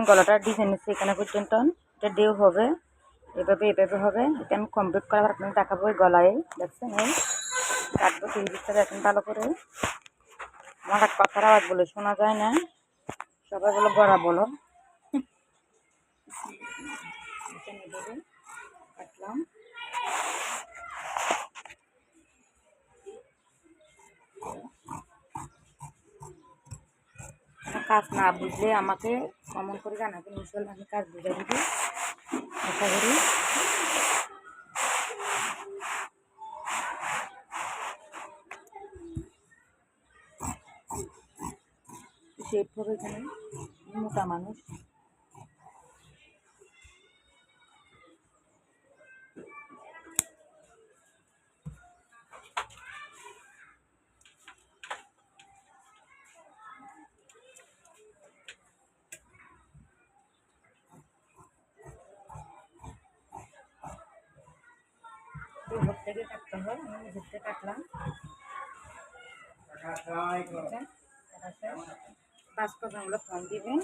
গলাটার design নিচ্ছি এখানে পর্যন্ত। এটা ডেউ হবে, এভাবে হবে। এটা আমি কমপ্লিট করার আপনাকে দেখাবো। ওই গলায় দেখছেন এই কাটবো সেই দিকটা দেখেন ভালো করে। আমার এক কথার আওয়াজ বলে শোনা যায় না, সবাই বলো গড়া বলো। কাটলাম। কাজ না বুঝলে আমাকে কমন করে জানাবেন, ইনশাল্লাহ আমি কাজ বুঝে দিব। আশা করি শেপ হবে এখানে, মোটা মানুষ। উপর থেকে কাটতে হয়, আমি নিজের থেকে কাটলাম। পাঁচ পাতাগুলো ফোন দিবেন।